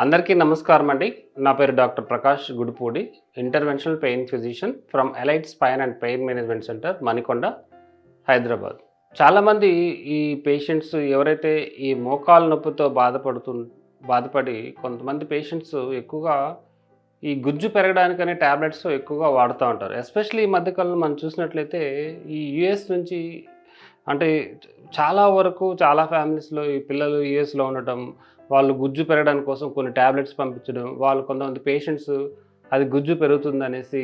అందరికీ నమస్కారం అండి. నా పేరు doctor Prakash Gudipudi, interventional pain physician from elite spine and pain management centre, Manikonda, Hyderabad. చాలామంది ఈ పేషెంట్స్ ఎవరైతే ఈ మోకాలు నొప్పితో బాధపడి కొంతమంది పేషెంట్స్ ఎక్కువగా ఈ గుజ్జు పెరగడానికనే టాబ్లెట్స్ ఎక్కువగా వాడుతూ ఉంటారు. ఎస్పెషల్లీ ఈ మధ్యకాలంలో మనం చూసినట్లయితే ఈ యూఎస్ నుంచి అంటే చాలా వరకు చాలా ఫ్యామిలీస్‌లో ఈ పిల్లలు యూఎస్‌లో ఉండటం, వాళ్ళు గుజ్జు పెరగడానికి కోసం కొన్ని టాబ్లెట్స్ పంపించడం, వాళ్ళు కొంతమంది పేషెంట్స్ అది గుజ్జు పెరుగుతుందనేసి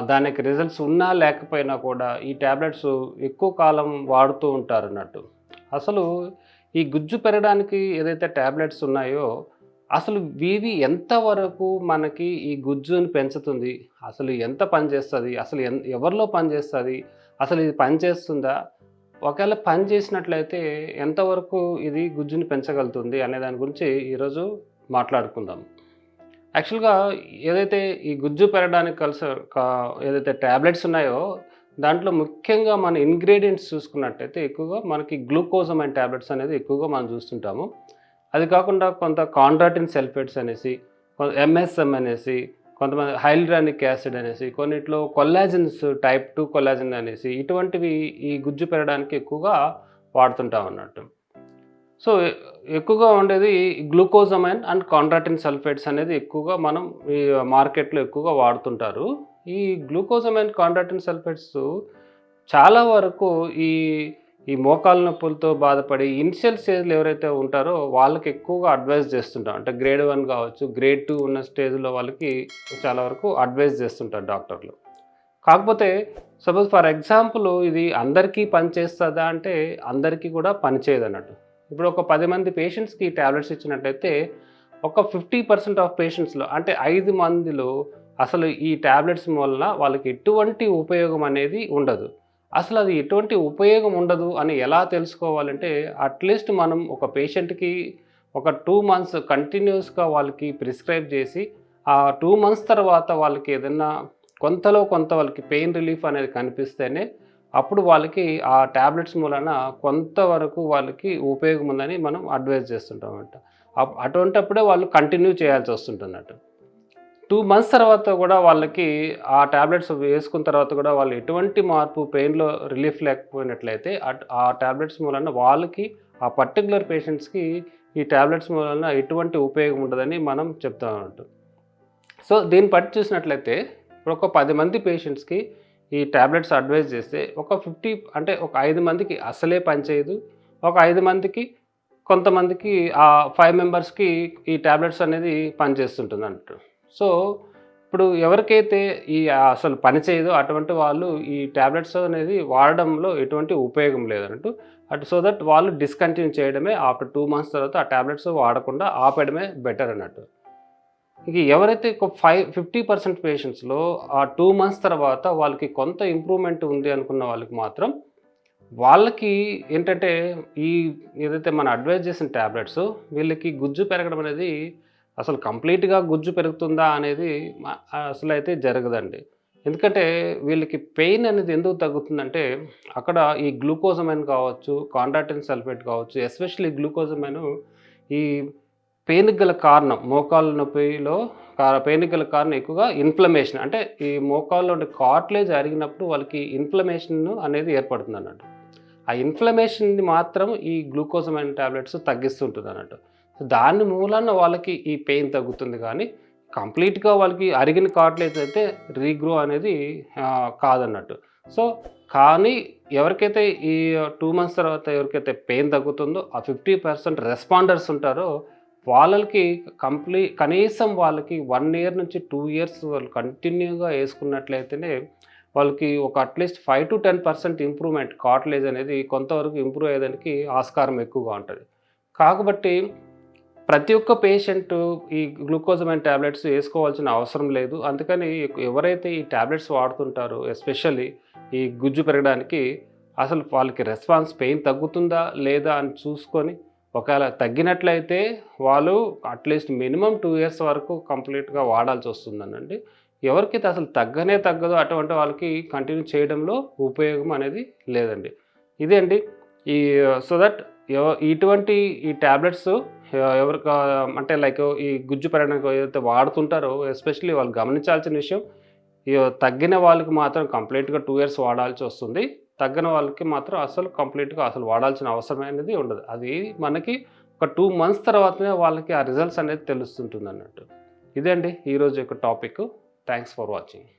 దానికి రిజల్ట్స్ ఉన్నా లేకపోయినా కూడా ఈ టాబ్లెట్స్ ఎక్కువ కాలం వాడుతూ ఉంటారన్నట్టు. అసలు ఈ గుజ్జు పెరగడానికి ఏదైతే టాబ్లెట్స్ ఉన్నాయో, అసలు ఇవి ఎంతవరకు మనకి ఈ గుజ్జుని పెంచుతుంది? అసలు ఎంత పనిచేస్తది? అసలు ఎవరిలో పనిచేస్తది? అసలు ఇది పనిచేస్తుందా? ఒకవేళ పని చేసినట్లయితే ఎంతవరకు ఇది గుజ్జుని పెంచగలుగుతుంది అనే దాని గురించి ఈరోజు మాట్లాడుకుందాం. యాక్చువల్‌గా ఏదైతే ఈ గుజ్జు పెరగడానికి ఏదైతే టాబ్లెట్స్ ఉన్నాయో, దాంట్లో ముఖ్యంగా మన ఇంగ్రీడియెంట్స్ చూసుకున్నట్టయితే ఎక్కువగా మనకి గ్లూకోజమైన్ టాబ్లెట్స్ అనేది ఎక్కువగా మనం చూస్తుంటాము. అది కాకుండా కొంత కాండ్రాటిన్ సల్ఫేట్స్ అనేసి, ఎంఎస్ఎం అనేసి, కొంతమంది హైల్యూరానిక్ యాసిడ్ అనేసి, కొన్నిట్లో కొల్లాజెన్స్ టైప్ 2 కొల్లాజెన్ అనేసి ఇటువంటివి ఈ గుజ్జు పెరగడానికి ఎక్కువగా వాడుతుంటాం అన్నట్టు. సో, ఎక్కువగా ఉండేది గ్లూకోజమైన్ అండ్ కాండ్రాటిన్ సల్ఫేట్స్ అనేది ఎక్కువగా మనం ఈ మార్కెట్‌లో ఎక్కువగా వాడుతుంటారు. ఈ గ్లూకోజమైన్, కాండ్రాటిన్ సల్ఫేట్స్ చాలా వరకు ఈ ఈ మోకాలు నొప్పులతో బాధపడి ఇనిషియల్ స్టేజ్‌లో ఎవరైతే ఉంటారో వాళ్ళకి ఎక్కువగా అడ్వైస్ చేస్తుంటాం. అంటే గ్రేడ్ 1 కావచ్చు, గ్రేడ్ 2 ఉన్న స్టేజ్‌లో వాళ్ళకి చాలా వరకు అడ్వైస్ చేస్తుంటారు డాక్టర్లు. కాకపోతే సపోజ్ ఫర్ ఎగ్జాంపుల్ ఇది అందరికీ పనిచేస్తదా అంటే అందరికీ కూడా పనిచేయదన్నట్టు. ఇప్పుడు ఒక 10 మంది పేషెంట్స్‌కి టాబ్లెట్స్ ఇచ్చినట్టయితే ఒక 50% ఆఫ్ పేషెంట్స్‌లో అంటే 5 మందిలో అసలు ఈ టాబ్లెట్స్ వల్ల వాళ్ళకి ఎటువంటి ఉపయోగం అనేది ఉండదు. అసలు అది ఎటువంటి ఉపయోగం ఉండదు అని ఎలా తెలుసుకోవాలంటే అట్‌లీస్ట్ మనం ఒక పేషెంట్‌కి ఒక 2 మంత్స్ కంటిన్యూయస్‌గా వాళ్ళకి ప్రిస్క్రైబ్ చేసి ఆ 2 మంత్స్ తర్వాత వాళ్ళకి ఏదన్నా కొంతలో కొంత వాళ్ళకి పెయిన్ రిలీఫ్ అనేది కనిపిస్తేనే అప్పుడు వాళ్ళకి ఆ టాబ్లెట్స్ మూలాన కొంతవరకు వాళ్ళకి ఉపయోగం ఉందని మనం అడ్వైజ్ చేస్తుంటామన్నమాట. అటువంటప్పుడే వాళ్ళు కంటిన్యూ చేయాల్సి వస్తుందన్నట్టు. 2 మంత్స్ తర్వాత కూడా వాళ్ళకి ఆ టాబ్లెట్స్ వేసుకున్న తర్వాత కూడా వాళ్ళు ఎటువంటి మార్పు పెయిన్‌లో రిలీఫ్ లేకపోయినట్లయితే ఆ టాబ్లెట్స్ మూలాన వాళ్ళకి ఆ పర్టిక్యులర్ పేషెంట్స్‌కి ఈ టాబ్లెట్స్ మూలాన ఎటువంటి ఉపయోగం ఉండదని మనం చెప్తామన్నట్టు. సో, దీన్ని బట్టి చూసినట్లయితే ఇప్పుడు ఒక 10 మంది పేషెంట్స్‌కి ఈ టాబ్లెట్స్ అడ్వైస్ చేస్తే ఒక 50 అంటే ఒక 5 మందికి అసలే పనిచేయదు. ఒక 5 మందికి కొంతమందికి 5 మెంబర్స్‌కి ఈ టాబ్లెట్స్ అనేది పనిచేస్తుంటుందన్నట్టు. సో, ఇప్పుడు ఎవరికైతే అసలు పని చేయదో అటువంటి వాళ్ళు ఈ టాబ్లెట్స్ అనేది వాడడంలో ఎటువంటి ఉపయోగం లేదన్నట్టు. సో దట్ వాళ్ళు డిస్కంటిన్యూ చేయడమే ఆఫ్టర్ 2 మంత్స్ తర్వాత ఆ టాబ్లెట్స్ వాడకుండా ఆపేయడమే బెటర్ అన్నట్టు. ఇక ఎవరైతే ఒక 50% పేషెంట్స్‌లో ఆ 2 మంత్స్ తర్వాత వాళ్ళకి కొంత ఇంప్రూవ్‌మెంట్ ఉంది అనుకున్న వాళ్ళకి మాత్రం వాళ్ళకి ఏంటంటే ఈ ఏదైతే మనం అడ్వైజ్ చేసిన టాబ్లెట్స్ వీళ్ళకి గుజ్జు పెరగడం అనేది అసలు కంప్లీట్‌గా గుజ్జు పెరుగుతుందా అనేది అసలైతే జరగదండి. ఎందుకంటే వీళ్ళకి పెయిన్ అనేది ఎందుకు తగ్గుతుందంటే అక్కడ ఈ గ్లూకోజమైన్ కావచ్చు, కాండ్రాటిన్ సల్ఫేట్ కావచ్చు, ఎస్పెషల్లీ గ్లూకోజమైన్ ఈ పెయిన్‌కి గల కారణం మోకాళ్ళ నొప్పిలో పెయిన్‌కి గల కారణం ఎక్కువగా ఇన్‌ఫ్లమేషన్. అంటే ఈ మోకాల్లో ఉండే కార్టిలేజ్ అరిగినప్పుడు వాళ్ళకి ఇన్‌ఫ్లమేషన్ అనేది ఏర్పడుతుందన్నట్టు. ఆ ఇన్‌ఫ్లమేషన్‌ని మాత్రం ఈ గ్లూకోజమైన్ టాబ్లెట్స్ తగ్గిస్తుంటుందన్నట్టు. దాని మూలాన వాళ్ళకి ఈ పెయిన్ తగ్గుతుంది కానీ కంప్లీట్‌గా వాళ్ళకి అరిగిన కార్టిలేజ్ అయితే రీగ్రో అనేది కాదన్నట్టు. సో, కానీ ఎవరికైతే ఈ 2 మంత్స్ తర్వాత ఎవరికైతే పెయిన్ తగ్గుతుందో ఆ 50% రెస్పాండర్స్ ఉంటారో వాళ్ళకి కనీసం వాళ్ళకి 1 ఇయర్ నుంచి 2 ఇయర్స్ వాళ్ళు కంటిన్యూగా యేసుకున్నట్లయితేనే వాళ్ళకి ఒక అట్‌లీస్ట్ 5-10% ఇంప్రూవ్‌మెంట్ కార్టిలేజ్ అనేది కొంతవరకు ఇంప్రూవ్ అయ్యేదానికి ఆస్కారం ఎక్కువగా ఉంటది. కాబట్టి ప్రతి ఒక్క పేషెంటు ఈ గ్లూకోజమైన్ టాబ్లెట్స్ యేసుకోవాల్సిన అవసరం లేదు. అందుకని ఎవరైతే ఈ టాబ్లెట్స్ వాడుతుంటారో ఎస్పెషల్లీ ఈ గుజ్జు పెరగడానికి అసలు వాళ్ళకి రెస్పాన్స్ పెయిన్ తగ్గుతుందా లేదా అని చూసుకొని ఒకవేళ తగ్గినట్లయితే వాళ్ళు అట్‌లీస్ట్ మినిమమ్ 2 ఇయర్స్ వరకు కంప్లీట్‌గా వాడాల్సొస్తుందనండి. ఎవరికైతే అసలు తగ్గనే తగ్గదో అటువంటి వాళ్ళకి కంటిన్యూ చేయడంలో ఉపయోగం అనేది లేదండి. ఇదే అండి. ఈ సో దట్ ఇటువంటి ఈ టాబ్లెట్స్ ఎవరికి అంటే లైక్ ఈ గుజ్జు పెరగడానికి ఏదైతే వాడుతుంటారో ఎస్పెషల్లీ వాళ్ళు గమనించాల్సిన విషయం తగ్గిన వాళ్ళకి మాత్రం కంప్లీట్‌గా 2 ఇయర్స్ వాడాల్సి వస్తుంది. తగ్గని వాళ్ళకి మాత్రం కంప్లీట్‌గా వాడాల్సిన అవసరం అనేది ఉండదు. అది మనకి ఒక 2 మంత్స్ తర్వాతనే వాళ్ళకి ఆ రిజల్ట్స్ అనేది తెలుస్తుంటుందన్నట్టు. ఇదే అండి ఈరోజు యొక్క టాపిక్. Thanks for watching.